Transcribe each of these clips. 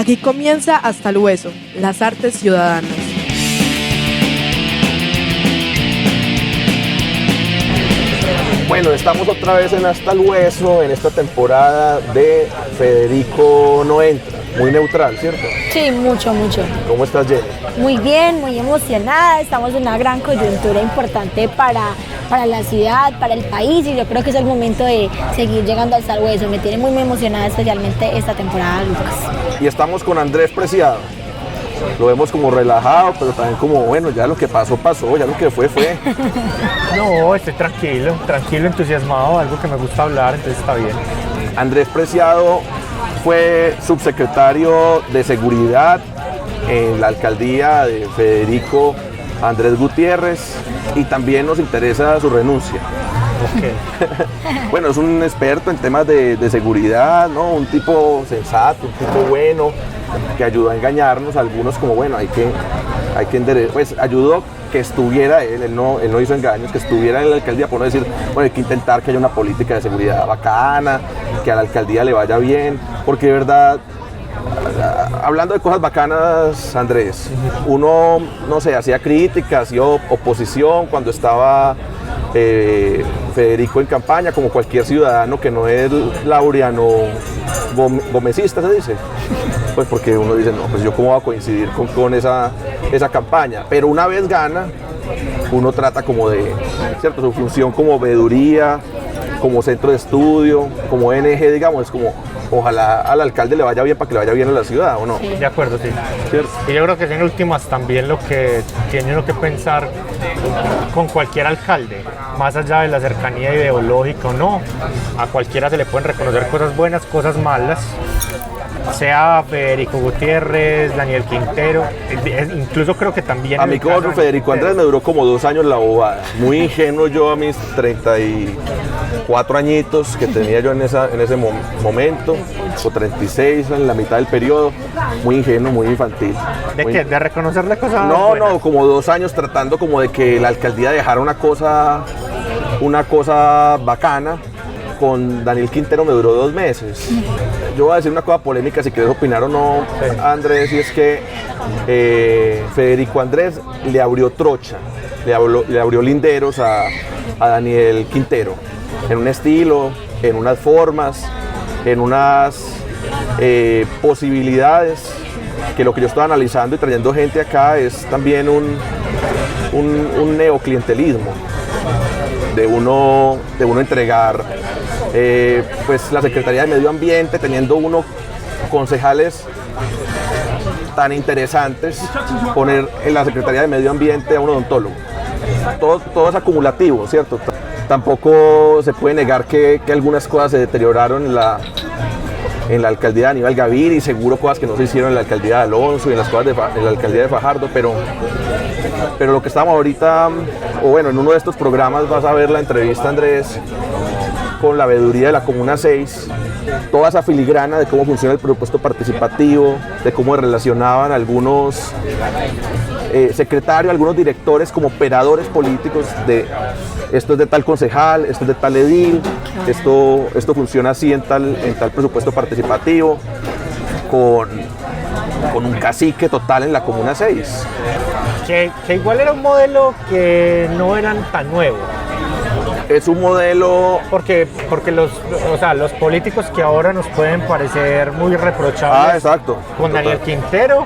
Aquí comienza Hasta el Hueso, las artes ciudadanas. Bueno, estamos otra vez en Hasta el Hueso, en esta temporada de Federico no entra. Muy neutral, ¿cierto? Sí, mucho. ¿Cómo estás, Jenny? Muy bien, muy emocionada. Estamos en una gran coyuntura importante para la ciudad, para el país, y yo creo que es el momento de seguir llegando hasta el hueso. Me tiene muy emocionada, especialmente esta temporada, Lucas. Y estamos con Andrés Preciado. Lo vemos como relajado, pero también como, bueno, ya lo que pasó, ya lo que fue. No, estoy tranquilo, entusiasmado, algo que me gusta hablar, entonces está bien. Andrés Preciado fue subsecretario de Seguridad en la alcaldía de Federico Andrés Gutiérrez, y también nos interesa su renuncia. Okay. Bueno, es un experto en temas de seguridad, ¿no? Un tipo sensato, un tipo bueno, que ayudó a engañarnos a algunos, como bueno, hay que pues ayudó que estuviera él no hizo engaños, que estuviera en la alcaldía, por no decir, bueno, hay que intentar que haya una política de seguridad bacana, que a la alcaldía le vaya bien, porque de verdad, hablando de cosas bacanas, Andrés, uno, no sé, hacía críticas y oposición cuando estaba Federico en campaña, como cualquier ciudadano que no es laureano gomecista, se dice. Pues porque uno dice, no, pues yo cómo voy a coincidir con esa campaña. Pero una vez gana, uno trata como de, ¿cierto? Su función como veeduría, como centro de estudio, como ONG, digamos, es como, ojalá al alcalde le vaya bien para que le vaya bien a la ciudad, ¿o no? Sí. De acuerdo, sí. ¿Cierto? Y yo creo que es en últimas también lo que tiene uno que pensar con cualquier alcalde, más allá de la cercanía ideológica o no, a cualquiera se le pueden reconocer cosas buenas, cosas malas, sea Federico Gutiérrez, Daniel Quintero, incluso creo que también... A mí con Federico Andrés me duró como 2 años la bobada, muy ingenuo yo a mis 34 añitos que tenía yo en ese momento, o 36 en la mitad del periodo, muy ingenuo, muy infantil. ¿De qué? ¿De reconocerle cosas buenas? No, como 2 años tratando como de que la alcaldía dejara una cosa bacana. Con Daniel Quintero me duró 2 meses. Yo voy a decir una cosa polémica, si quieres opinar o no, sí. Andrés, y es que Federico Andrés le abrió trocha, le abrió linderos a Daniel Quintero, en un estilo, en unas formas, en unas posibilidades, que lo que yo estoy analizando y trayendo gente acá es también un neoclientelismo, de uno entregar pues la Secretaría de Medio Ambiente, teniendo uno concejales tan interesantes, poner en la Secretaría de Medio Ambiente a un odontólogo. Todo es acumulativo, ¿cierto? Tampoco se puede negar que algunas cosas se deterioraron en la alcaldía de Aníbal Gaviria, y seguro cosas que no se hicieron en la alcaldía de Alonso y en la alcaldía de Fajardo, pero lo que estamos ahorita, o bueno, en uno de estos programas vas a ver la entrevista, Andrés, con la veeduría de la Comuna 6, toda esa filigrana de cómo funciona el presupuesto participativo, de cómo relacionaban algunos secretarios, algunos directores como operadores políticos de esto es de tal concejal, esto es de tal edil, esto funciona así en tal presupuesto participativo, con un cacique total en la Comuna 6. Que igual era un modelo que no eran tan nuevo. Es un modelo... Porque los políticos que ahora nos pueden parecer muy reprochables exacto, con Daniel Quintero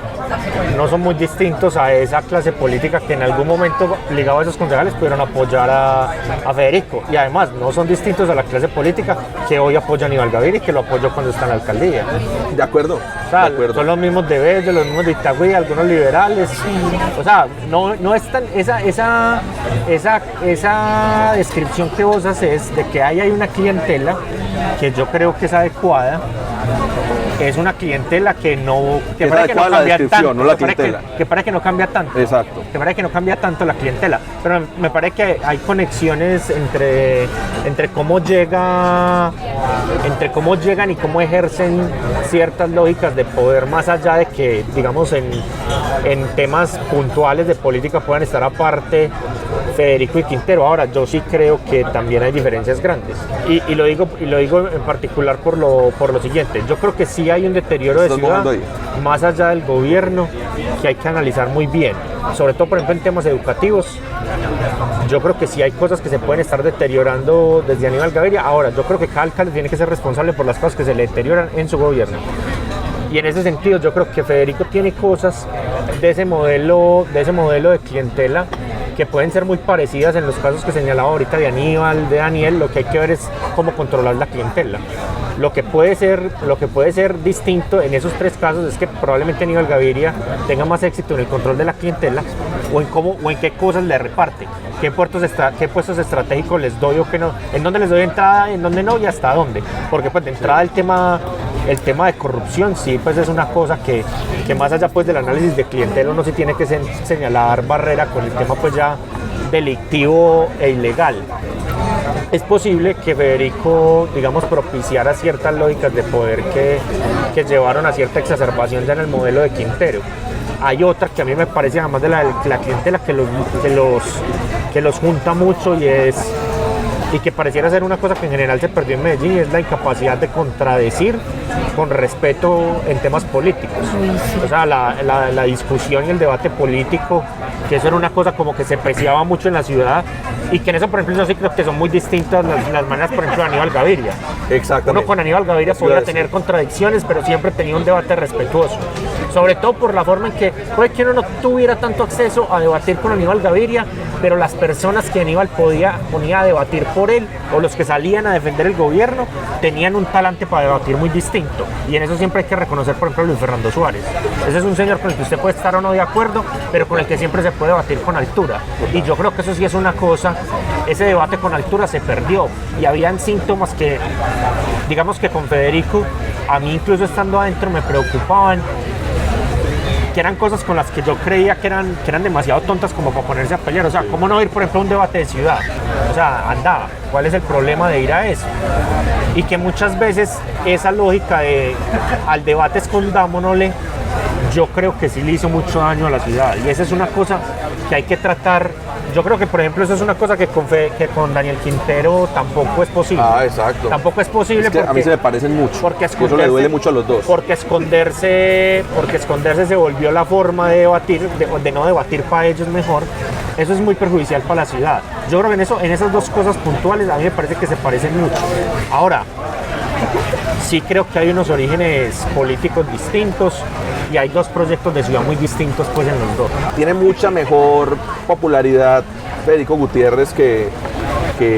no son muy distintos a esa clase política que en algún momento, ligado a esos concejales, pudieron apoyar a Federico. Y además no son distintos a la clase política que hoy apoya a Aníbal Gaviria y que lo apoyó cuando está en la alcaldía. De acuerdo. O sea, de acuerdo. Son los mismos de Bello, los mismos de Itagüí, algunos liberales. O sea, no es tan esa descripción que vos haces de que hay una clientela que yo creo que es adecuada. Es una clientela que parece que no cambia tanto, no la clientela. Que parece que no cambia tanto. Exacto. Que parece que no cambia tanto la clientela. Pero me parece que hay conexiones entre cómo llegan y cómo ejercen ciertas lógicas de poder, más allá de que, digamos, en temas puntuales de política puedan estar aparte Federico y Quintero. Ahora, yo sí creo que también hay diferencias grandes. Y lo digo en particular por lo siguiente. Yo creo que sí hay un deterioro de ciudad, más allá del gobierno, que hay que analizar muy bien. Sobre todo, por ejemplo, en temas educativos. Yo creo que sí hay cosas que se pueden estar deteriorando desde Aníbal Gaviria. Ahora, yo creo que cada alcalde tiene que ser responsable por las cosas que se le deterioran en su gobierno. Y en ese sentido yo creo que Federico tiene cosas de ese modelo de clientela que pueden ser muy parecidas en los casos que señalaba ahorita de Aníbal, de Daniel. Lo que hay que ver es cómo controlar la clientela. Lo que puede ser distinto en esos tres casos es que probablemente Aníbal Gaviria tenga más éxito en el control de la clientela o en qué cosas le reparte, qué puestos estratégicos les doy o qué no, en dónde les doy entrada, en dónde no y hasta dónde. Porque pues de entrada el tema de corrupción sí pues es una cosa que más allá pues del análisis de clientela uno sí tiene que señalar barrera con el tema pues ya delictivo e ilegal. Es posible que Federico, digamos, propiciara ciertas lógicas de poder que llevaron a cierta exacerbación ya en el modelo de Quintero. Hay otra que a mí me parece, además de la clientela, que los junta mucho y que pareciera ser una cosa que en general se perdió en Medellín, y es la incapacidad de contradecir con respeto en temas políticos. O sea, la discusión y el debate político, que eso era una cosa como que se apreciaba mucho en la ciudad, y que en eso, por ejemplo, yo sí creo que son muy distintas las maneras, por ejemplo, de Aníbal Gaviria. Exactamente. Uno con Aníbal Gaviria podía tener contradicciones, pero siempre tenía un debate respetuoso. Sobre todo por la forma en que puede que uno no tuviera tanto acceso a debatir con Aníbal Gaviria, pero las personas que Aníbal ponía a debatir por él, o los que salían a defender el gobierno, tenían un talante para debatir muy distinto. Y en eso siempre hay que reconocer, por ejemplo, a Luis Fernando Suárez. Ese es un señor con el que usted puede estar o no de acuerdo, pero con el que siempre se puede debatir con altura. Y yo creo que eso sí es una cosa, ese debate con altura se perdió. Y habían síntomas que, digamos que con Federico, a mí incluso estando adentro me preocupaban, que eran cosas con las que yo creía que eran demasiado tontas como para ponerse a pelear. O sea, ¿cómo no ir, por ejemplo, a un debate de ciudad? O sea, anda, ¿cuál es el problema de ir a eso? Y que muchas veces esa lógica de al debate escondámonosle, yo creo que sí le hizo mucho daño a la ciudad. Y esa es una cosa que hay que tratar. Yo creo que, por ejemplo, eso es una cosa que con Daniel Quintero tampoco es posible. Ah, exacto. Tampoco es posible, es que porque a mí se me parecen mucho. Porque eso le duele mucho a los dos. Porque esconderse se volvió la forma de debatir, de no debatir para ellos mejor. Eso es muy perjudicial para la ciudad. Yo creo que en esas dos cosas puntuales a mí me parece que se parecen mucho. Ahora, sí creo que hay unos orígenes políticos distintos y hay dos proyectos de ciudad muy distintos pues en los dos. Tiene mucha mejor popularidad Federico Gutiérrez que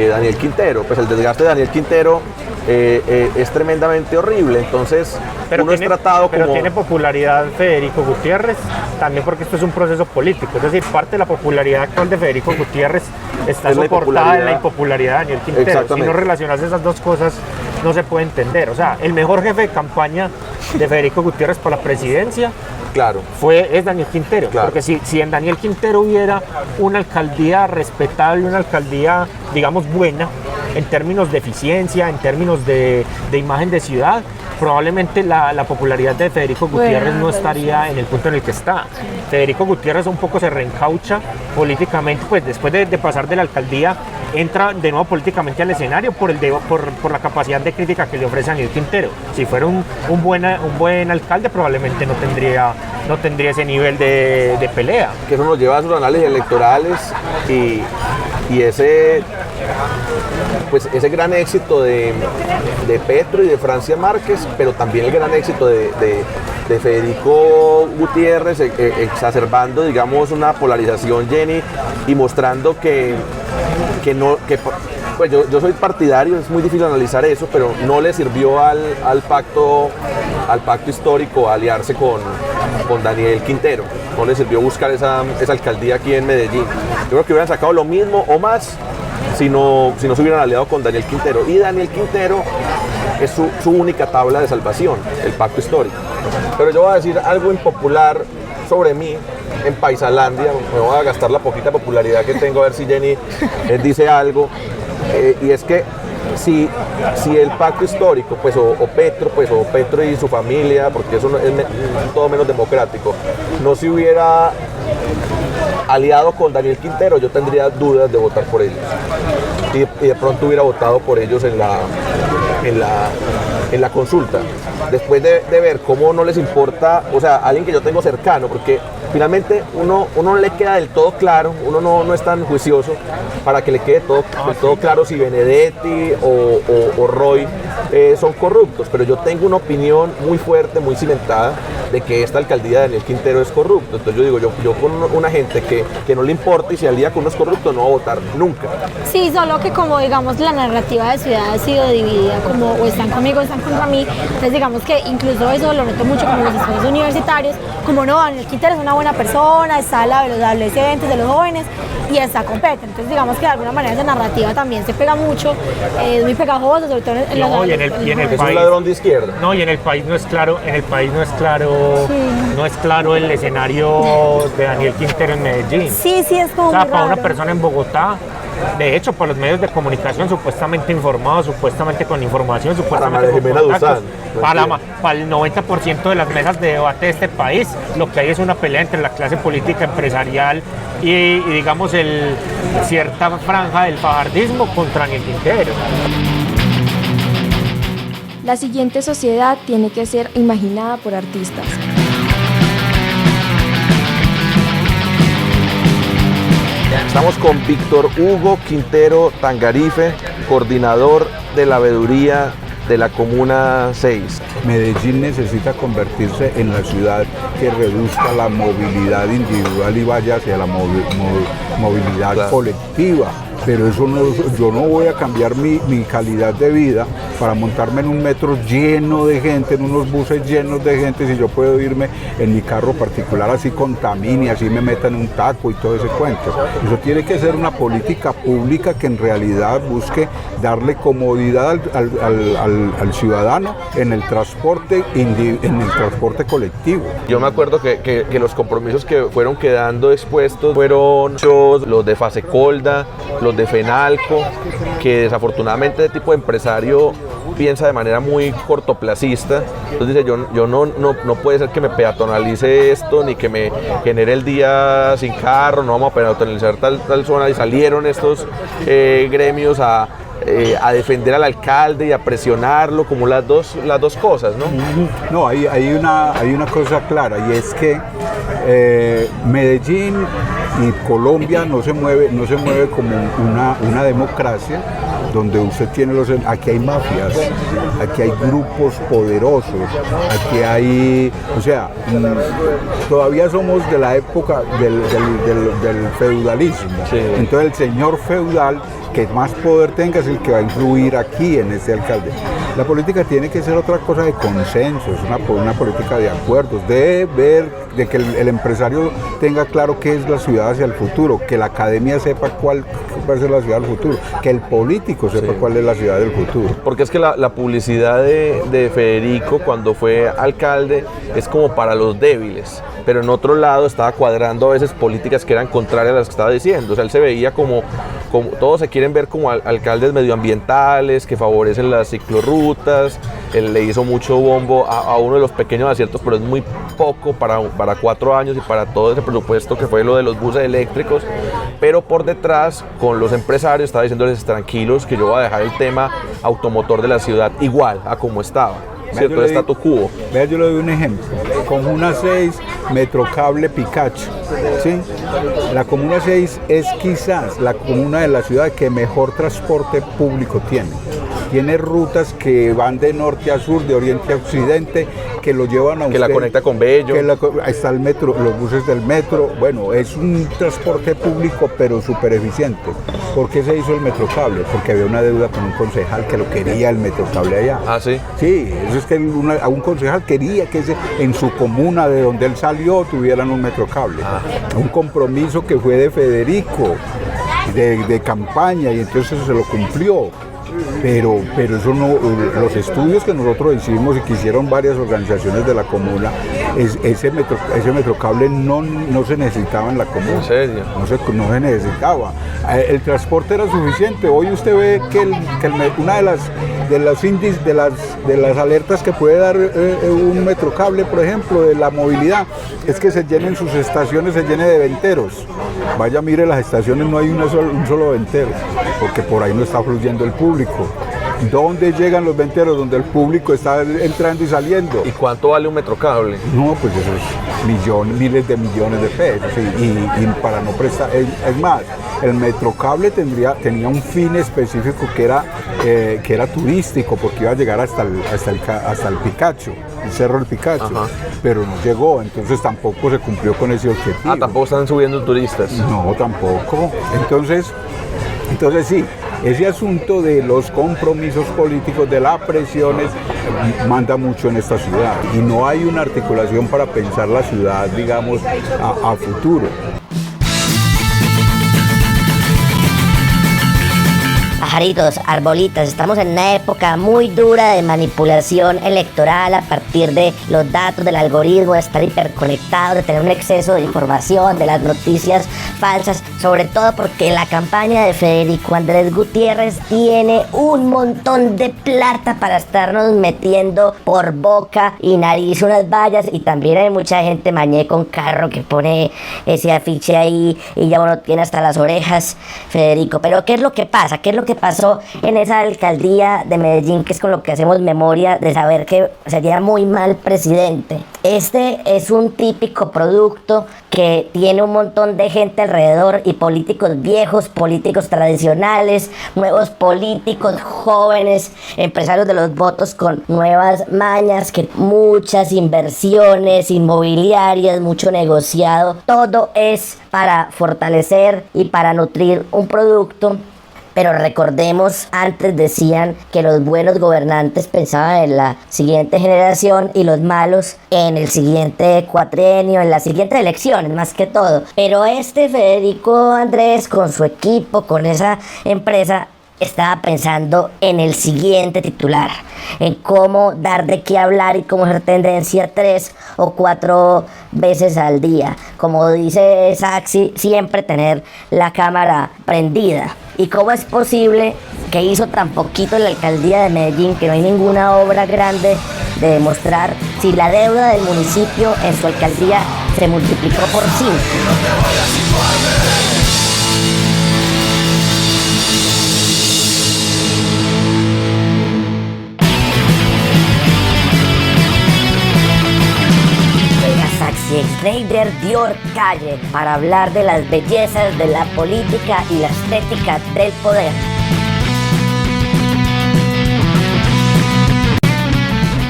Daniel Quintero. Pues el desgaste de Daniel Quintero es tremendamente horrible, entonces es tratado como... Pero tiene popularidad Federico Gutiérrez también porque esto es un proceso político, es decir, parte de la popularidad actual de Federico Gutiérrez está soportada en la impopularidad de Daniel Quintero. Si no relacionas esas dos cosas no se puede entender. O sea, el mejor jefe de campaña de Federico Gutiérrez para la presidencia es Daniel Quintero, porque si en Daniel Quintero hubiera una alcaldía respetable, una alcaldía, digamos, buena, en términos de eficiencia, en términos de imagen de ciudad, probablemente la popularidad de Federico Gutiérrez no estaría en el punto en el que está. Federico Gutiérrez un poco se reencaucha políticamente, pues después de pasar de la alcaldía, entra de nuevo políticamente al escenario por la capacidad de crítica que le ofrece Daniel Quintero. Si fuera un buen alcalde, probablemente no tendría ese nivel de pelea. Que eso nos lleva a sus análisis electorales y ese gran éxito de Petro y de Francia Márquez, pero también el gran éxito de Federico Gutiérrez, exacerbando, digamos, una polarización, Jenny, y mostrando pues yo soy partidario, es muy difícil analizar eso, pero no le sirvió al pacto histórico aliarse con Daniel Quintero, no le sirvió buscar esa alcaldía aquí en Medellín. Yo creo que hubieran sacado lo mismo o más si no se hubieran aliado con Daniel Quintero, y Daniel Quintero es su única tabla de salvación, el pacto histórico. Pero yo voy a decir algo impopular sobre mí en Paisalandia, me voy a gastar la poquita popularidad que tengo a ver si Jenny dice algo, y es que si el pacto histórico, pues o Petro y su familia, porque eso es todo menos democrático, no se hubiera aliado con Daniel Quintero, yo tendría dudas de votar por ellos. Y de pronto hubiera votado por ellos en la consulta. Después de ver cómo no les importa, o sea, alguien que yo tengo cercano, porque finalmente uno no le queda del todo claro, uno no es tan juicioso para que le quede del todo claro si Benedetti o Roy son corruptos, pero yo tengo una opinión muy fuerte, muy cimentada de que esta alcaldía de Daniel Quintero es corrupto. Entonces yo digo, yo con una gente que no le importa y si al día con uno es corrupto no va a votar nunca. Sí, solo que como digamos la narrativa de ciudad ha sido dividida como o están conmigo o están contra mí, entonces digamos que incluso eso lo noto mucho como los estudios universitarios, como no, Daniel Quintero es una buena persona, está al lado de los adolescentes, de los jóvenes y está competente. Entonces digamos que de alguna manera esa narrativa también se pega mucho, es muy pegajosa, sobre todo en los es un ladrón de izquierda. No, y en el país no es claro, no es claro el escenario de Daniel Quintero en Medellín. Sí, es como o sea, muy para raro. una persona en Bogotá, de hecho, por los medios de comunicación supuestamente informados, supuestamente con información, supuestamente Para María con Jimena contactos, para el 90% de las mesas de debate de este país, lo que hay es una pelea entre la clase política empresarial y digamos, cierta franja del fajardismo contra Daniel Quintero. La siguiente sociedad tiene que ser imaginada por artistas. Estamos con Víctor Hugo Quintero Tangarife, coordinador de la veeduría de la Comuna 6. Medellín necesita convertirse en la ciudad que reduzca la movilidad individual y vaya hacia la movilidad colectiva. Pero eso yo no voy a cambiar mi calidad de vida para montarme en un metro lleno de gente, en unos buses llenos de gente, si yo puedo irme en mi carro particular, así contamine, así me meta en un taco y todo ese cuento. Eso tiene que ser una política pública que en realidad busque darle comodidad al ciudadano en el transporte colectivo. Yo me acuerdo que los compromisos que fueron quedando expuestos fueron los de Fasecolda, los de Fenalco, que desafortunadamente este tipo de empresario piensa de manera muy cortoplacista. Entonces dice, yo no puede ser que me peatonalice esto, ni que me genere el día sin carro, no vamos a peatonalizar tal zona, y salieron estos gremios a defender al alcalde y a presionarlo, como las dos cosas, ¿no? No, hay una cosa clara, y es que Medellín y Colombia no se mueve como una democracia donde usted tiene aquí hay mafias, aquí hay grupos poderosos, aquí hay, o sea, todavía somos de la época del feudalismo. Sí. Entonces el señor feudal que más poder tenga es el que va a influir aquí en este alcalde. La política tiene que ser otra cosa de consensos, una política de acuerdos, de que el empresario tenga claro qué es la ciudad hacia el futuro, que la academia sepa cuál va a ser la ciudad del futuro, que el político sepa cuál es la ciudad del futuro. Porque es que la publicidad de Federico cuando fue alcalde es como para los débiles, pero en otro lado estaba cuadrando a veces políticas que eran contrarias a las que estaba diciendo. O sea, él se veía como todos se quieren ver como alcaldes medioambientales que favorecen las ciclorrutas. Él le hizo mucho bombo a uno de los pequeños aciertos, pero es muy poco para 4 años y para todo ese presupuesto que fue lo de los buses eléctricos. Pero por detrás, con los empresarios, estaba diciéndoles tranquilos que yo voy a dejar el tema automotor de la ciudad igual a como estaba. ¿Cierto? El statu quo. Vea, yo le doy un ejemplo. Comuna 6, Metrocable Picacho. ¿Sí? La Comuna 6 es quizás la comuna de la ciudad que mejor transporte público tiene. Tiene rutas que van de norte a sur, de oriente a occidente, que lo llevan a usted. Que la conecta con Bello. Ahí está el metro, los buses del metro. Bueno, es un transporte público, pero súper eficiente. ¿Por qué se hizo el Metrocable? Porque había una deuda con un concejal que lo quería el Metrocable allá. ¿Ah, sí? Sí, eso es que un concejal quería que en su comuna de donde él salió tuvieran un Metrocable. Un compromiso que fue de Federico, de campaña, y entonces se lo cumplió. pero eso no, los estudios que nosotros hicimos y que hicieron varias organizaciones de la comuna, ese metrocable no se necesitaba en la comuna. ¿En serio? No se necesitaba. El transporte era suficiente. Hoy usted ve que una de las alertas que puede dar un metrocable, por ejemplo, de la movilidad, es que se llenen sus estaciones, se llene de venteros. Vaya, mire las estaciones, no hay un solo ventero, porque por ahí no está fluyendo el público. ¿Dónde llegan los venteros? Donde el público está entrando y saliendo. ¿Y cuánto vale un metrocable? No, pues eso es miles de millones de pesos. Y para no prestar, es más, el metrocable tenía un fin específico que era turístico, porque iba a llegar hasta el Picacho, el Cerro del Picacho. Ajá. Pero no llegó, entonces tampoco se cumplió con ese objetivo. Tampoco están subiendo turistas. No, tampoco. Entonces sí, ese asunto de los compromisos políticos, de las presiones, manda mucho en esta ciudad. Y no hay una articulación para pensar la ciudad, digamos, a futuro. Pajaritos, arbolitas, estamos en una época muy dura de manipulación electoral a partir de los datos del algoritmo, de estar hiperconectados, de tener un exceso de información, de las noticias falsas, sobre todo porque la campaña de Federico Andrés Gutiérrez tiene un montón de plata para estarnos metiendo por boca y nariz unas vallas, y también hay mucha gente mañé con carro que pone ese afiche ahí y ya uno tiene hasta las orejas, Federico. Pero ¿qué es lo que pasa? ¿Qué es lo que pasó en esa alcaldía de Medellín, que es con lo que hacemos memoria de saber que sería muy mal presidente? Este es un típico producto que tiene un montón de gente alrededor, y políticos viejos, políticos tradicionales, nuevos políticos jóvenes, empresarios de los votos con nuevas mañas, que muchas inversiones inmobiliarias, mucho negociado, todo es para fortalecer y para nutrir un producto. Pero recordemos, antes decían que los buenos gobernantes pensaban en la siguiente generación y los malos en el siguiente cuatrienio, en las siguientes elecciones, más que todo. Pero Federico Andrés, con su equipo, con esa empresa, estaba pensando en el siguiente titular, en cómo dar de qué hablar y cómo hacer tendencia 3 o 4 veces al día. Como dice Saxi, siempre tener la cámara prendida. ¿Y cómo es posible que hizo tan poquito en la alcaldía de Medellín, que no hay ninguna obra grande de demostrar, si la deuda del municipio en su alcaldía se multiplicó por 5? Schneider dio calle para hablar de las bellezas de la política y la estética del poder.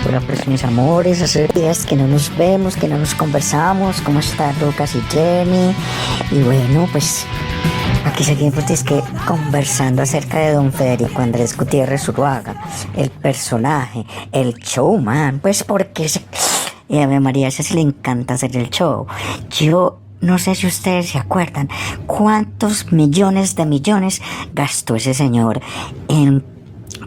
Bueno, pues mis amores, hace días que no nos vemos, que no nos conversamos. ¿Cómo están Lucas y Jenny? Y bueno, pues aquí seguimos conversando acerca de don Federico Andrés Gutiérrez Zuluaga, el personaje, el showman, pues porque y a mi María ese sí le encanta hacer el show. Yo no sé si ustedes se acuerdan cuántos millones de millones gastó ese señor en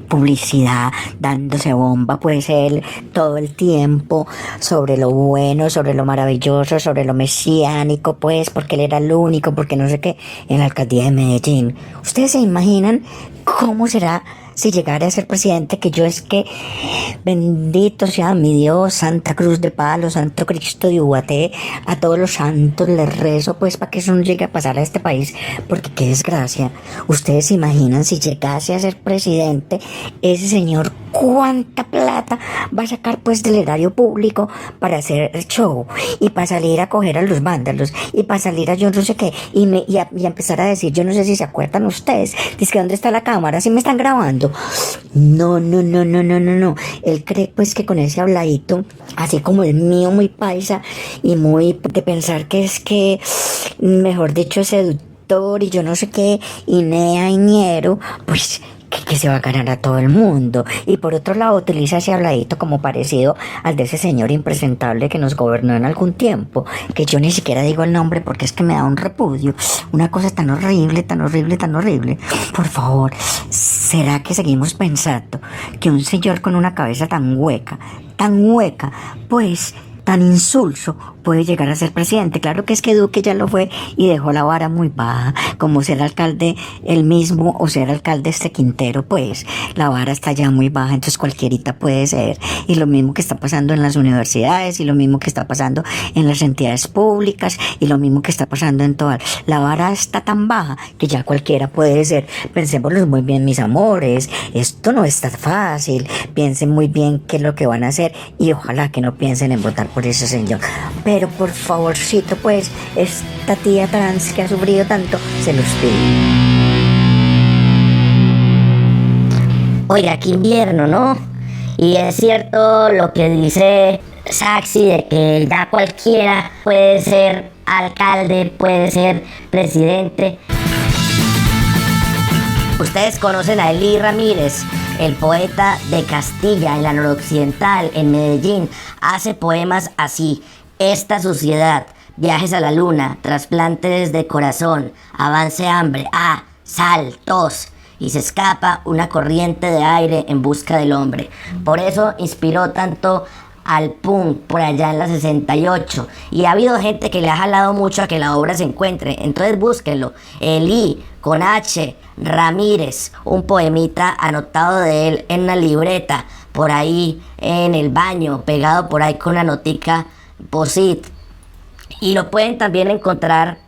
publicidad, dándose bomba, pues él todo el tiempo sobre lo bueno, sobre lo maravilloso, sobre lo mesiánico, pues porque él era el único, porque no sé qué, en la alcaldía de Medellín. ¿Ustedes se imaginan cómo será si llegara a ser presidente? Que yo es que bendito sea mi Dios, Santa Cruz de Palo, Santo Cristo de Ubaté, a todos los santos les rezo pues para que eso no llegue a pasar a este país, porque qué desgracia. Ustedes se imaginan si llegase a ser presidente ese señor, cuánta plata va a sacar pues del erario público para hacer el show y para salir a coger a los vándalos y para salir a yo no sé qué y a empezar a decir, yo no sé si se acuerdan ustedes, dice que dónde está la cámara, si me están grabando. No. Él cree pues que con ese habladito, así como el mío, muy paisa y muy de pensar que es que, mejor dicho, seductor y yo no sé qué, y nea y ñero, pues que se va a ganar a todo el mundo. Y por otro lado utiliza ese habladito como parecido al de ese señor impresentable que nos gobernó en algún tiempo, que yo ni siquiera digo el nombre porque es que me da un repudio, una cosa tan horrible, tan horrible, tan horrible. Por favor, ¿será que seguimos pensando que un señor con una cabeza tan hueca, pues tan insulso, puede llegar a ser presidente? Claro que es que Duque ya lo fue y dejó la vara muy baja, como ser alcalde él mismo o ser alcalde Quintero, pues la vara está ya muy baja, entonces cualquierita puede ser. Y lo mismo que está pasando en las universidades, y lo mismo que está pasando en las entidades públicas, y lo mismo que está pasando en todas. La vara está tan baja que ya cualquiera puede ser. Pensémoslo muy bien, mis amores, esto no está fácil. Piensen muy bien qué es lo que van a hacer y ojalá que no piensen en votar por ese señor. Pero por favorcito, pues, esta tía trans que ha sufrido tanto, se los pido. Oiga, qué invierno, ¿no? Y es cierto lo que dice Saxi de que ya cualquiera puede ser alcalde, puede ser presidente. Ustedes conocen a Elí Ramírez, el poeta de Castilla, en la noroccidental, en Medellín. Hace poemas así: esta suciedad, viajes a la luna, trasplantes de corazón, avance hambre, sal, tos. Y se escapa una corriente de aire en busca del hombre. Por eso inspiró tanto al punk por allá en la 68. Y ha habido gente que le ha jalado mucho a que la obra se encuentre. Entonces búsquenlo. Elí, con H, Ramírez, un poemita anotado de él en una libreta, por ahí en el baño, pegado por ahí con una notica posit. Y lo pueden también encontrar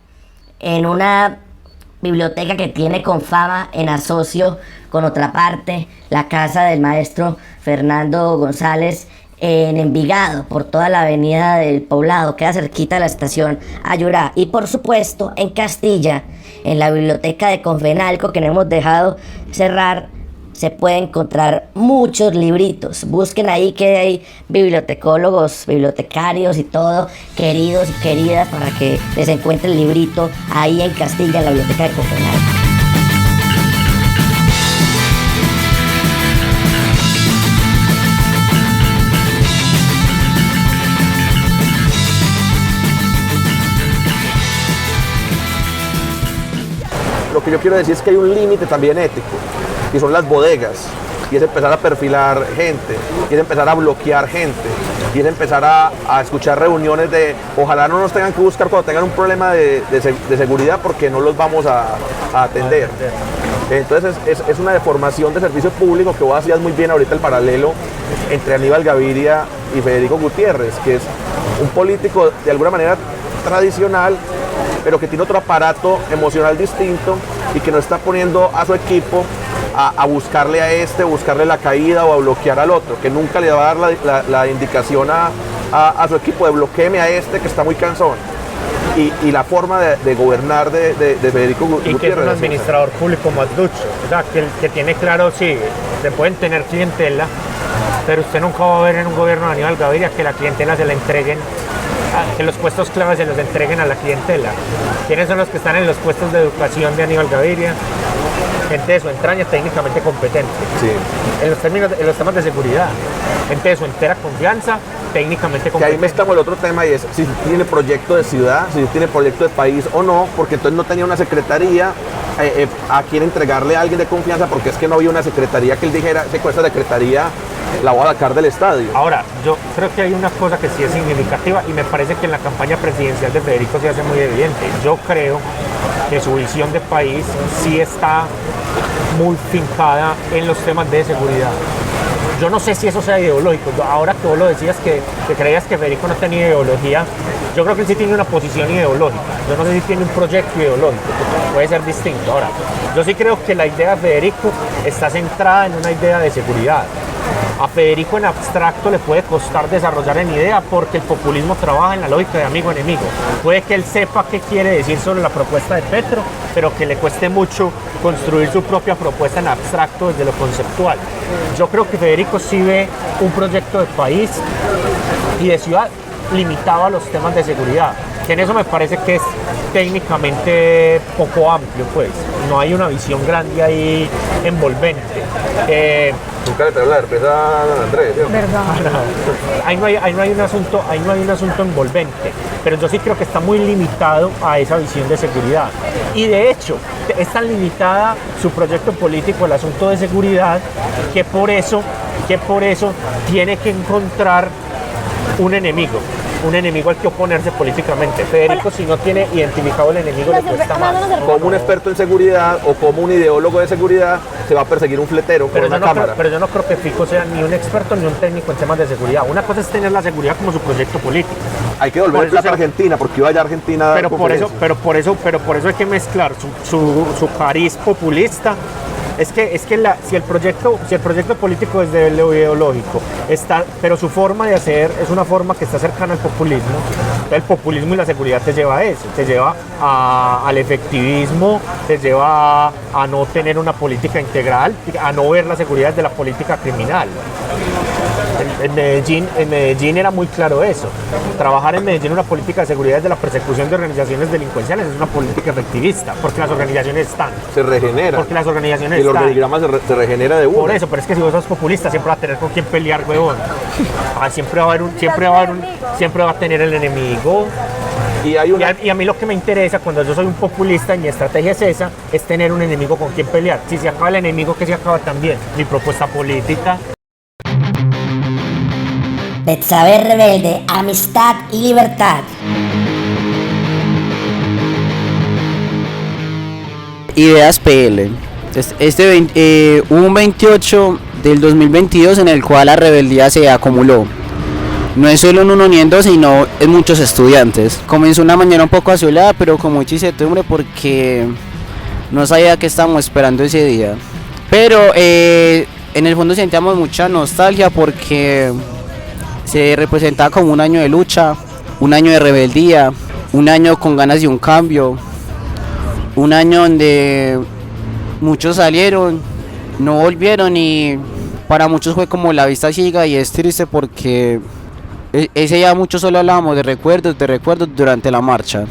en una biblioteca que tiene con fama en asocio con otra parte, la casa del maestro Fernando González en Envigado, por toda la avenida del Poblado, queda cerquita de la estación Ayurá. Y por supuesto en Castilla, en la biblioteca de Confenalco, que no hemos dejado cerrar, se puede encontrar muchos libritos. Busquen ahí que hay bibliotecólogos, bibliotecarios y todo, queridos y queridas, para que les encuentre el librito ahí en Castilla, en la biblioteca de Confenalco. Lo que yo quiero decir es que hay un límite también ético, y son las bodegas, y es empezar a perfilar gente, y es empezar a bloquear gente, y es empezar a escuchar reuniones de ojalá no nos tengan que buscar cuando tengan un problema de seguridad, porque no los vamos a atender. Entonces es una deformación de servicio público, que vos hacías muy bien ahorita el paralelo entre Aníbal Gaviria y Federico Gutiérrez, que es un político de alguna manera tradicional, pero que tiene otro aparato emocional distinto y que no está poniendo a su equipo a buscarle a buscarle la caída o a bloquear al otro, que nunca le va a dar la indicación a su equipo de bloqueeme a que está muy cansón. Y la forma de gobernar de Federico Gutiérrez. Y que es un administrador público más ducho, o sea, que tiene claro, sí, se pueden tener clientela, pero usted nunca va a ver en un gobierno de Aníbal Gaviria que la clientela se la entreguen, que los puestos claves se los entreguen a la clientela. ¿Quiénes son los que están en los puestos de educación de Aníbal Gaviria? Gente de su entraña técnicamente competente. Sí. En los temas de seguridad. Gente de su entera confianza, técnicamente competente. Que ahí mezclamos el otro tema, y es si tiene proyecto de ciudad, si tiene proyecto de país o no, porque entonces no tenía una secretaría a quien entregarle a alguien de confianza, porque es que no había una secretaría que él dijera, con esta secretaría la voy a sacar del estadio. Ahora, yo creo que hay una cosa que sí es significativa, y me parece que en la campaña presidencial de Federico se hace muy evidente. Yo creo que su visión de país sí está muy fincada en los temas de seguridad. Yo no sé si eso sea ideológico. Ahora que vos lo decías, que creías que Federico no tenía ideología, yo creo que él sí tiene una posición ideológica. Yo no sé si tiene un proyecto ideológico, puede ser distinto. Ahora, yo sí creo que la idea de Federico está centrada en una idea de seguridad. A Federico en abstracto le puede costar desarrollar en idea, porque el populismo trabaja en la lógica de amigo-enemigo. Puede que él sepa qué quiere decir sobre la propuesta de Petro, pero que le cueste mucho construir su propia propuesta en abstracto desde lo conceptual. Yo creo que Federico sí ve un proyecto de país y de ciudad limitado a los temas de seguridad. que en eso me parece que es técnicamente poco amplio, pues. No hay una visión grande ahí envolvente. Nunca le traigo la herpes a Andrés, ¿sí? ¿Verdad? Ahí no hay un asunto envolvente, pero yo sí creo que está muy limitado a esa visión de seguridad. Y de hecho, es tan limitada su proyecto político, el asunto de seguridad, que por eso tiene que encontrar un enemigo al que oponerse políticamente. Federico, si no tiene identificado el enemigo, le cuesta más. Como un experto en seguridad o como un ideólogo de seguridad se va a perseguir un fletero con una cámara. Pero yo no creo que Fico sea ni un experto ni un técnico en temas de seguridad. Una cosa es tener la seguridad como su proyecto político. Hay que devolver plata a Argentina, porque iba allá a Argentina a dar conferencias. Pero por eso hay que mezclar su cariz populista. Es que si el proyecto político es de lo ideológico, pero su forma de hacer es una forma que está cercana al populismo. El populismo y la seguridad te lleva a eso, te lleva al efectivismo, te lleva a no tener una política integral, a no ver la seguridad desde la política criminal. En Medellín era muy claro eso. Trabajar en Medellín una política de seguridad de la persecución de organizaciones delincuenciales es una política efectivista, porque las organizaciones están. Se regenera. Porque las organizaciones y el están. organigrama se regenera de uno. Por eso, pero es que si vos sos populista siempre va a tener con quién pelear, huevón. Siempre va a tener el enemigo. Y a mí lo que me interesa cuando yo soy un populista y mi estrategia es esa, es tener un enemigo con quien pelear. Si se acaba el enemigo, que se acaba también mi propuesta política. Betsabe Rebelde, amistad y libertad. Ideas PL. Hubo un 28 del 2022 en el cual la rebeldía se acumuló. No es solo en uno ni en dos, sino en muchos estudiantes. Comenzó una mañana un poco azulada, pero con mucha incertidumbre porque no sabía qué estábamos esperando ese día. Pero en el fondo sentíamos mucha nostalgia porque se representaba como un año de lucha, un año de rebeldía, un año con ganas de un cambio, un año donde muchos salieron, no volvieron y para muchos fue como la vista ciega y es triste porque ese día muchos solo hablábamos de recuerdos durante la marcha.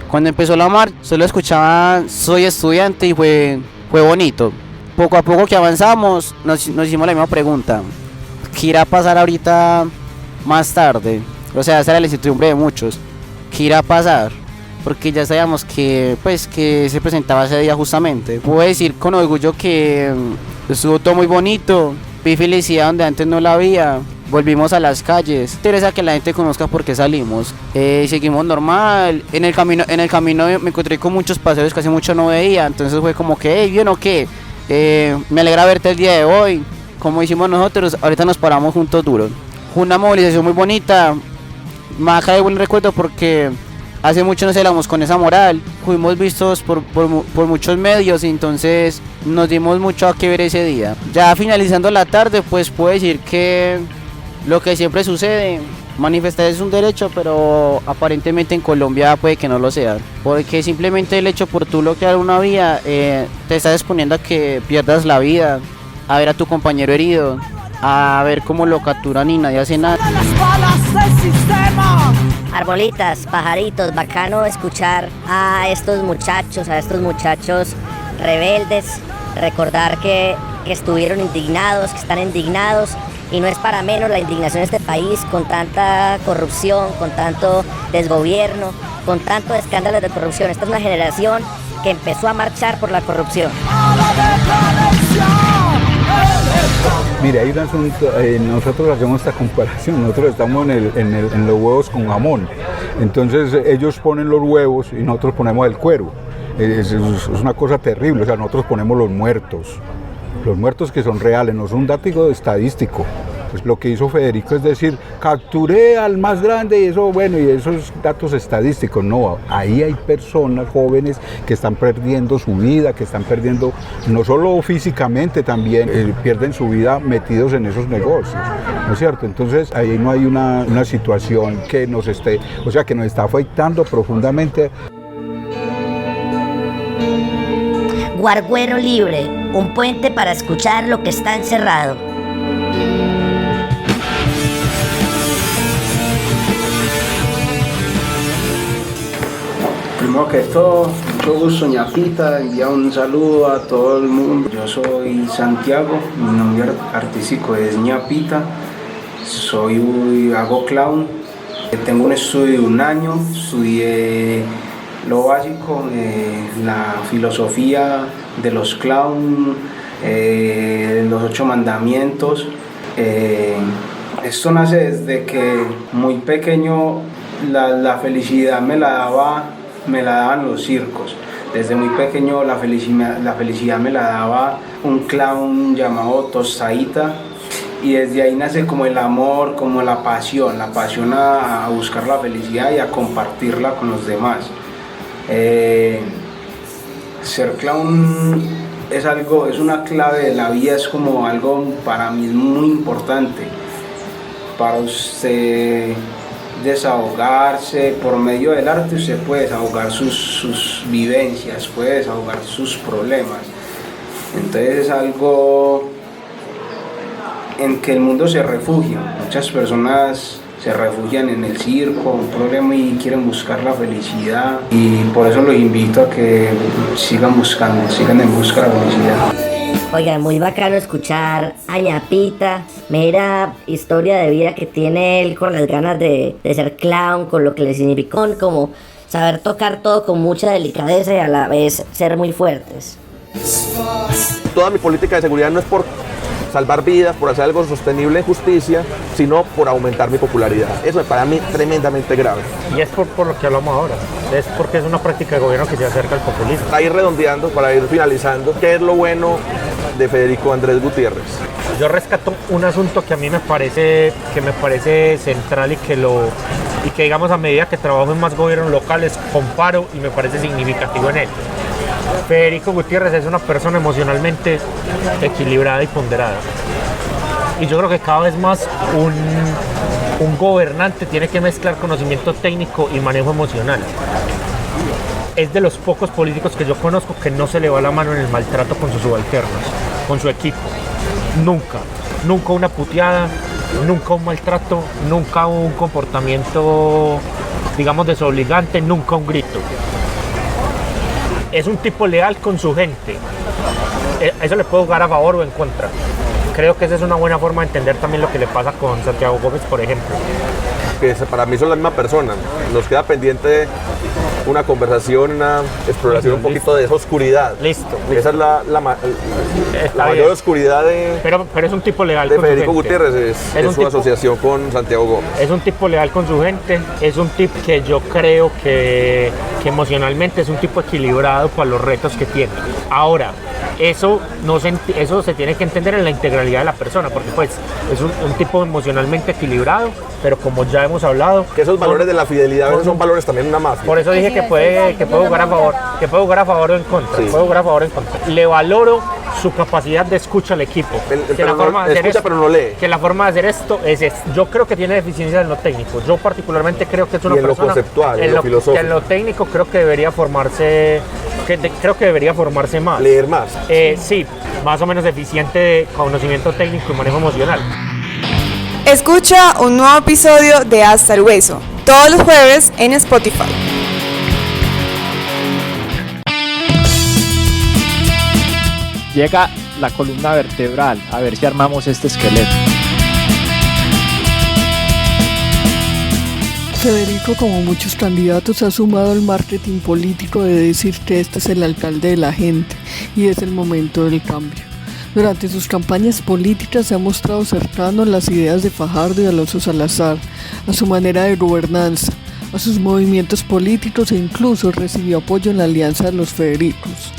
Cuando empezó la marcha solo escuchaban soy estudiante y fue bonito. Poco a poco que avanzamos nos hicimos la misma pregunta, ¿qué irá a pasar ahorita más tarde? O sea, esa era la incertidumbre de muchos, ¿qué irá a pasar? Porque ya sabíamos que se presentaba ese día justamente. Puedo decir con orgullo que estuvo todo muy bonito, vi felicidad donde antes no la había, volvimos a las calles, interesa que la gente conozca por qué salimos, seguimos normal, en el camino me encontré con muchos paseos que hace mucho no veía, entonces fue como que, hey, ¿bien o qué? Me alegra verte el día de hoy, como hicimos nosotros, ahorita nos paramos juntos duro. Fue una movilización muy bonita, me acá de buen recuerdo porque hace mucho nos celamos con esa moral, fuimos vistos por muchos medios y entonces nos dimos mucho a que ver ese día. Ya finalizando la tarde, pues puedo decir que lo que siempre sucede, manifestar es un derecho, pero aparentemente en Colombia puede que no lo sea, porque simplemente el hecho por tú bloquear una vía te estás exponiendo a que pierdas la vida, a ver a tu compañero herido, a ver cómo lo capturan y nadie hace nada. Arbolitas, pajaritos, bacano escuchar a estos muchachos rebeldes, recordar que estuvieron indignados, que están indignados, y no es para menos la indignación de este país con tanta corrupción, con tanto desgobierno, con tanto escándalo de corrupción. Esta es una generación que empezó a marchar por la corrupción. Mire, hay un asunto, nosotros hacemos esta comparación, nosotros estamos en los huevos con jamón, entonces ellos ponen los huevos y nosotros ponemos el cuero, es una cosa terrible, o sea, nosotros ponemos los muertos que son reales, no es un dato estadístico. Pues lo que hizo Federico es decir, capturé al más grande y eso, bueno, y esos datos estadísticos, no, ahí hay personas jóvenes que están perdiendo su vida, que están perdiendo, no solo físicamente, también pierden su vida metidos en esos negocios, ¿no es cierto? Entonces ahí no hay una situación que nos esté, o sea, que nos está afectando profundamente. Guarguero Libre, un puente para escuchar lo que está encerrado. Primero que todo, mucho gusto, ñapita, envía un saludo a todo el mundo. Yo soy Santiago, mi nombre artístico es ñapita, hago clown, tengo un estudio de 1 año, estudié lo básico, la filosofía de los clowns, los 8 mandamientos. Esto nace desde que muy pequeño la felicidad me la daban los circos. Desde muy pequeño la felicidad me la daba un clown llamado Tostadita, y desde ahí nace como el amor, como la pasión a buscar la felicidad y a compartirla con los demás. Ser clown es una clave de la vida, es como algo para mí muy importante. Para usted desahogarse por medio del arte, usted puede desahogar sus vivencias, puede desahogar sus problemas. Entonces es algo en que el mundo se refugia. Muchas personas se refugian en el circo, un problema, y quieren buscar la felicidad, y por eso los invito a que sigan en busca de la felicidad. Oigan, muy bacano escuchar a ñapita, mera historia de vida que tiene él con las ganas de ser clown, con lo que le significó, como saber tocar todo con mucha delicadeza y a la vez ser muy fuertes. Toda mi política de seguridad no es por salvar vidas, por hacer algo sostenible en justicia, sino por aumentar mi popularidad. Eso es para mí tremendamente grave. Y es por lo que hablamos ahora, es porque es una práctica de gobierno que se acerca al populismo. Para ir redondeando, para ir finalizando, ¿qué es lo bueno de Federico Andrés Gutiérrez? Yo rescato un asunto que a mí me parece central y que digamos a medida que trabajo en más gobiernos locales comparo y me parece significativo en él. Federico Gutiérrez es una persona emocionalmente equilibrada y ponderada. Y yo creo que cada vez más un gobernante tiene que mezclar conocimiento técnico y manejo emocional. Es de los pocos políticos que yo conozco que no se le va la mano en el maltrato con sus subalternos, con su equipo. Nunca una puteada, nunca un maltrato, nunca un comportamiento, digamos, desobligante, nunca un grito. Es un tipo leal con su gente. Eso le puede jugar a favor o en contra. Creo que esa es una buena forma de entender también lo que le pasa con Santiago Gómez, por ejemplo. Que para mí son la misma persona. Nos queda pendiente una conversación, una exploración un poquito de esa oscuridad. Listo. Esa es la mayor oscuridad pero es un tipo leal de con Federico su gente. Gutiérrez, es su asociación con Santiago Gómez. Es un tipo leal con su gente, es un tipo que yo creo que emocionalmente es un tipo equilibrado para los retos que tiene. Ahora, eso se tiene que entender en la integralidad de la persona, porque pues es un tipo emocionalmente equilibrado, pero como ya hemos hablado, que esos valores de la fidelidad son valores también de una mafia. Por eso dije que puede jugar a favor o en contra. Sí. Puede jugar a favor o en contra. Le valoro su capacidad de escucha al equipo. Pero no lee. Que la forma de hacer esto es yo creo que tiene deficiencias en lo técnico. Yo particularmente creo que es una persona. En lo conceptual, en lo filosófico. Que en lo técnico creo que debería formarse. Creo que debería formarse más. Leer más. Sí, más o menos deficiente de conocimiento técnico y manejo emocional. Escucha un nuevo episodio de Hasta el Hueso, todos los jueves en Spotify. Llega la columna vertebral, a ver si armamos este esqueleto. Federico, como muchos candidatos, ha sumado el marketing político de decir que este es el alcalde de la gente y es el momento del cambio. Durante sus campañas políticas se ha mostrado cercano a las ideas de Fajardo y Alonso Salazar, a su manera de gobernanza, a sus movimientos políticos e incluso recibió apoyo en la Alianza de los Federicos.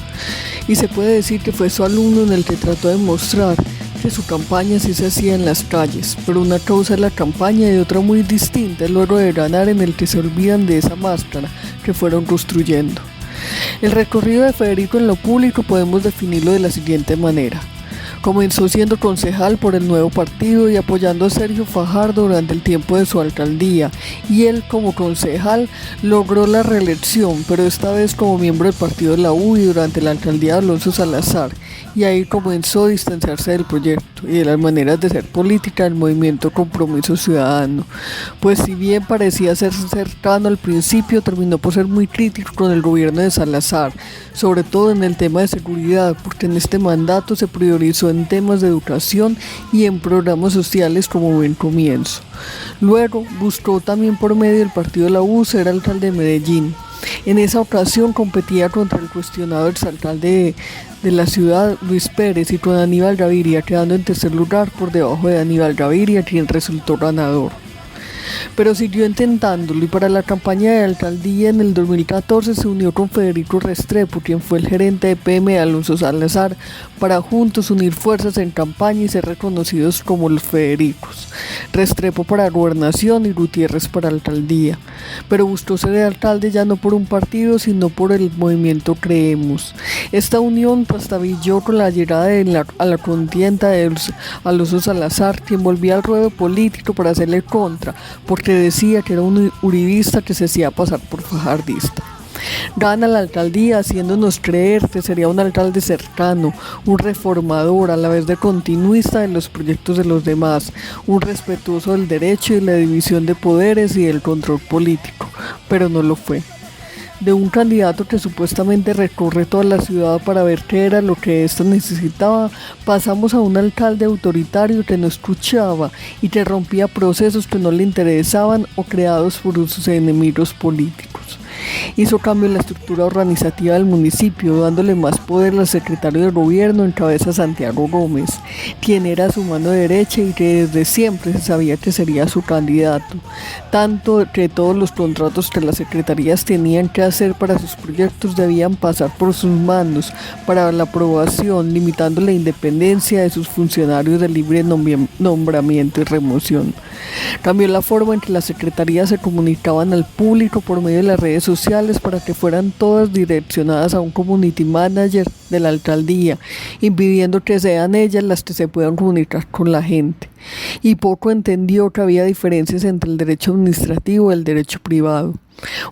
Y se puede decir que fue su alumno en el que trató de mostrar que su campaña sí se hacía en las calles, pero una cosa es la campaña y otra muy distinta es luego de ganar, en el que se olvidan de esa máscara que fueron construyendo. El recorrido de Federico en lo público podemos definirlo de la siguiente manera. Comenzó siendo concejal por el Nuevo Partido y apoyando a Sergio Fajardo durante el tiempo de su alcaldía, y él como concejal logró la reelección, pero esta vez como miembro del partido de la U y durante la alcaldía de Alonso Salazar, y ahí comenzó a distanciarse del proyecto y de las maneras de ser política del movimiento Compromiso Ciudadano, pues si bien parecía ser cercano al principio, terminó por ser muy crítico con el gobierno de Salazar, sobre todo en el tema de seguridad, porque en este mandato se priorizó en temas de educación y en programas sociales como Buen Comienzo. Luego buscó también por medio del partido de la U ser alcalde de Medellín. En esa ocasión competía contra el cuestionado exalcalde de la ciudad, Luis Pérez, y con Aníbal Gaviria, quedando en tercer lugar por debajo de Aníbal Gaviria, quien resultó ganador. Pero siguió intentándolo y para la campaña de alcaldía en el 2014 se unió con Federico Restrepo, quien fue el gerente de PM de Alonso Salazar, para juntos unir fuerzas en campaña y ser reconocidos como los Federicos. Restrepo para gobernación y Gutiérrez para alcaldía. Pero buscó ser alcalde ya no por un partido, sino por el movimiento Creemos. Esta unión trastabilló con la llegada a la contienda de Alonso Salazar, quien volvía al ruedo político para hacerle contra, porque decía que era un uribista que se hacía pasar por fajardista. Gana la alcaldía haciéndonos creer que sería un alcalde cercano, un reformador, a la vez de continuista de los proyectos de los demás, un respetuoso del derecho y la división de poderes y del control político, pero no lo fue. De un candidato que supuestamente recorre toda la ciudad para ver qué era lo que ésta necesitaba, pasamos a un alcalde autoritario que no escuchaba y que rompía procesos que no le interesaban o creados por sus enemigos políticos. Hizo cambio en la estructura organizativa del municipio, dándole más poder al secretario de gobierno en cabeza Santiago Gómez, quien era su mano derecha y que desde siempre se sabía que sería su candidato, tanto que todos los contratos que las secretarías tenían que hacer para sus proyectos debían pasar por sus manos para la aprobación, limitando la independencia de sus funcionarios de libre nombramiento y remoción. Cambió la forma en que las secretarías se comunicaban al público por medio de las redes sociales para que fueran todas direccionadas a un community manager de la alcaldía, impidiendo que sean ellas las que se puedan comunicar con la gente. Y poco entendió que había diferencias entre el derecho administrativo y el derecho privado.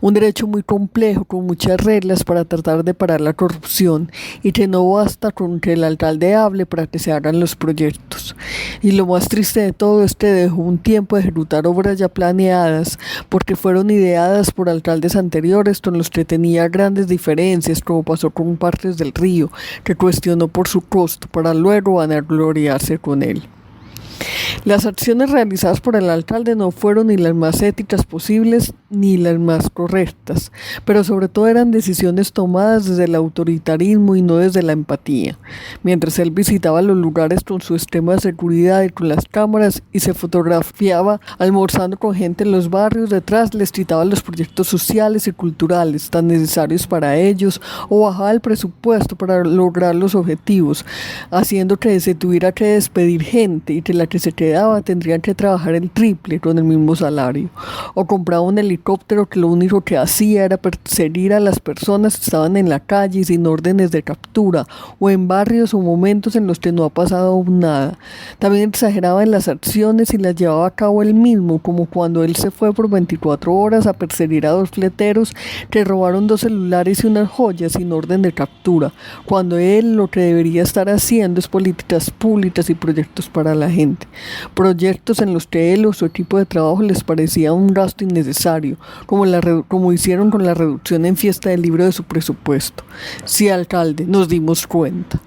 Un derecho muy complejo, con muchas reglas para tratar de parar la corrupción, y que no basta con que el alcalde hable para que se hagan los proyectos. Y lo más triste de todo es que dejó un tiempo de ejecutar obras ya planeadas, porque fueron ideadas por alcaldes anteriores con los que tenía grandes diferencias, como pasó con Parques del Río, que cuestionó por su costo para luego vanagloriarse con él. Las acciones realizadas por el alcalde no fueron ni las más éticas posibles ni las más correctas, pero sobre todo eran decisiones tomadas desde el autoritarismo y no desde la empatía. Mientras él visitaba los lugares con su esquema de seguridad y con las cámaras y se fotografiaba almorzando con gente en los barrios, detrás les quitaba los proyectos sociales y culturales tan necesarios para ellos o bajaba el presupuesto para lograr los objetivos, haciendo que se tuviera que despedir gente y que la que se quedaba tendrían que trabajar el triple con el mismo salario, o compraba un helicóptero que lo único que hacía era perseguir a las personas que estaban en la calle y sin órdenes de captura, o en barrios o momentos en los que no ha pasado aún nada. También exageraba en las acciones y las llevaba a cabo él mismo, como cuando él se fue por 24 horas a perseguir a 2 fleteros que robaron 2 celulares y unas joyas sin orden de captura, cuando él lo que debería estar haciendo es políticas públicas y proyectos para la gente. Proyectos en los que él o su equipo de trabajo les parecía un gasto innecesario, como hicieron con la reducción en fiesta del libro de su presupuesto. Sí, alcalde, nos dimos cuenta.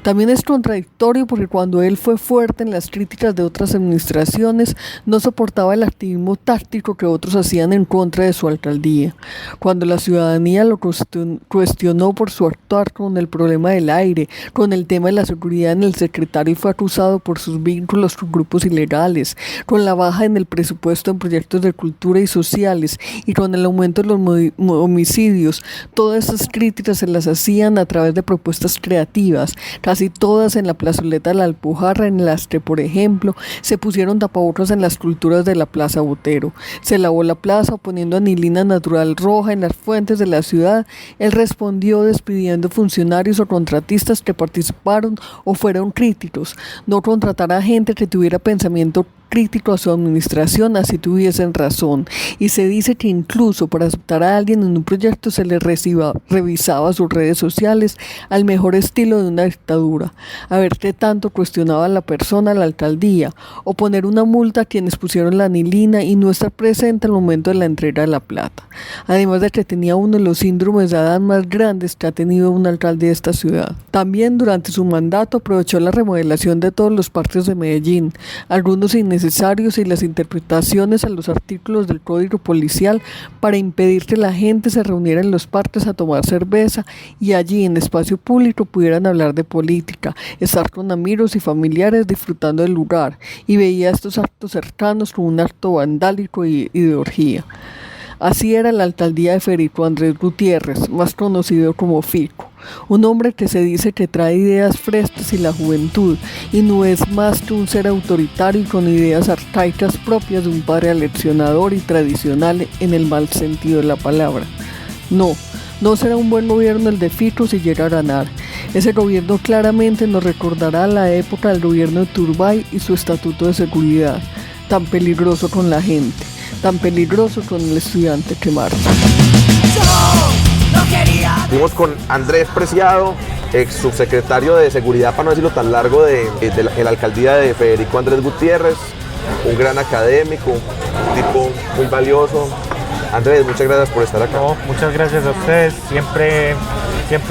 También es contradictorio porque cuando él fue fuerte en las críticas de otras administraciones, no soportaba el activismo táctico que otros hacían en contra de su alcaldía. Cuando la ciudadanía lo cuestionó por su actuar con el problema del aire, con el tema de la seguridad en el secretario y fue acusado por sus vínculos con grupos ilegales, con la baja en el presupuesto en proyectos de cultura y sociales y con el aumento de los homicidios, todas esas críticas se las hacían a través de propuestas creativas, casi todas en la plazoleta de la Alpujarra, en las que, por ejemplo, se pusieron tapabocas en las esculturas de la Plaza Botero. Se lavó la plaza poniendo anilina natural roja en las fuentes de la ciudad. Él respondió despidiendo funcionarios o contratistas que participaron o fueron críticos. No contratar a gente que tuviera pensamiento crítico a su administración, así tuviesen razón. Y se dice que incluso para aceptar a alguien en un proyecto se le revisaba sus redes sociales al mejor estilo de una dictadura. A ver qué tanto cuestionaba a la persona la alcaldía, o poner una multa a quienes pusieron la anilina y no estar presente al momento de la entrega de la plata. Además de que tenía uno de los síndromes de Adán más grandes que ha tenido un alcalde de esta ciudad. También durante su mandato aprovechó la remodelación de todos los parques de Medellín, algunos innecesarios, y las interpretaciones a los artículos del Código Policial para impedir que la gente se reuniera en los parques a tomar cerveza y allí en espacio público pudieran hablar de política, estar con amigos y familiares disfrutando del lugar, y veía estos actos cercanos como un acto vandálico y de orgía. Así era la alcaldía de Federico Andrés Gutiérrez, más conocido como Fico, un hombre que se dice que trae ideas frescas y la juventud, y no es más que un ser autoritario y con ideas arcaicas propias de un padre aleccionador y tradicional en el mal sentido de la palabra. No será un buen gobierno el de Fico si llega a ganar. Ese gobierno claramente nos recordará la época del gobierno de Turbay y su estatuto de seguridad, tan peligroso con la gente, tan peligroso con el estudiante que marcha. Estuvimos con Andrés Preciado, ex subsecretario de Seguridad, para no decirlo tan largo, de la alcaldía de Federico Andrés Gutiérrez, un gran académico, un tipo muy valioso. Andrés, muchas gracias por estar acá. No, muchas gracias a ustedes, siempre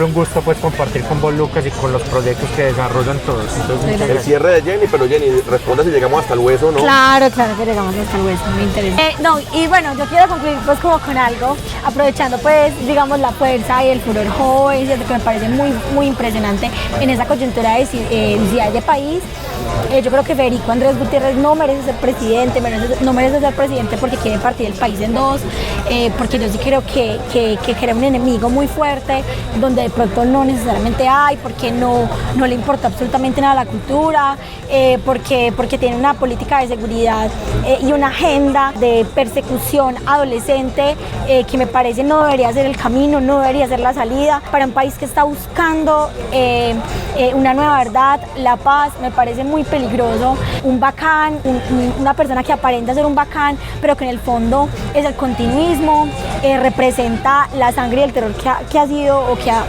un gusto pues compartir con vos, Lucas, y con los proyectos que desarrollan todos. Entonces, el cierre de Jenny, pero Jenny, responda si llegamos hasta el hueso, ¿no? Claro que llegamos hasta el hueso, me interesa. Y bueno, yo quiero concluir pues como con algo, aprovechando pues digamos la fuerza y el furor joven, que me parece muy impresionante en esa coyuntura de ciudad de país. Yo creo que Federico Andrés Gutiérrez no merece ser presidente, no merece ser presidente porque quiere partir el país en dos, porque yo sí creo que crea un enemigo muy fuerte, donde de pronto no necesariamente hay, porque no le importa absolutamente nada la cultura, porque tiene una política de seguridad y una agenda de persecución adolescente que me parece no debería ser el camino, no debería ser la salida para un país que está buscando una nueva verdad, la paz. Me parece muy peligroso un bacán, una persona que aparenta ser un bacán, pero que en el fondo es el continuismo, representa la sangre y el terror que ha sido o que ha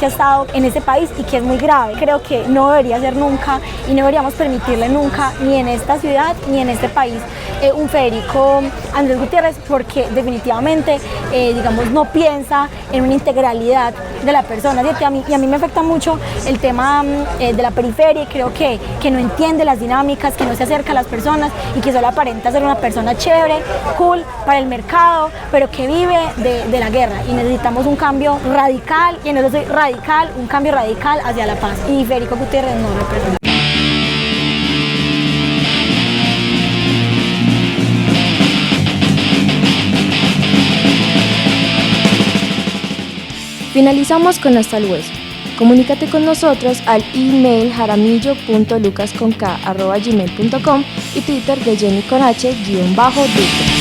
estado en ese país y que es muy grave. Creo que no debería ser nunca y no deberíamos permitirle nunca, ni en esta ciudad ni en este país, un Federico Andrés Gutiérrez, porque definitivamente no piensa en una integralidad de la persona, ¿cierto? Y a mí me afecta mucho el tema de la periferia, y creo que no entiende las dinámicas, que no se acerca a las personas y que solo aparenta ser una persona chévere, cool para el mercado, pero que vive de la guerra, y necesitamos un cambio radical, y en eso soy radical, un cambio radical hacia la paz, y Federico Gutiérrez no representa. Finalizamos con Hasta el Hueso. Comunícate con nosotros al email jaramillo.lucasconk@gmail.com y Twitter de Jenny con H_Duque.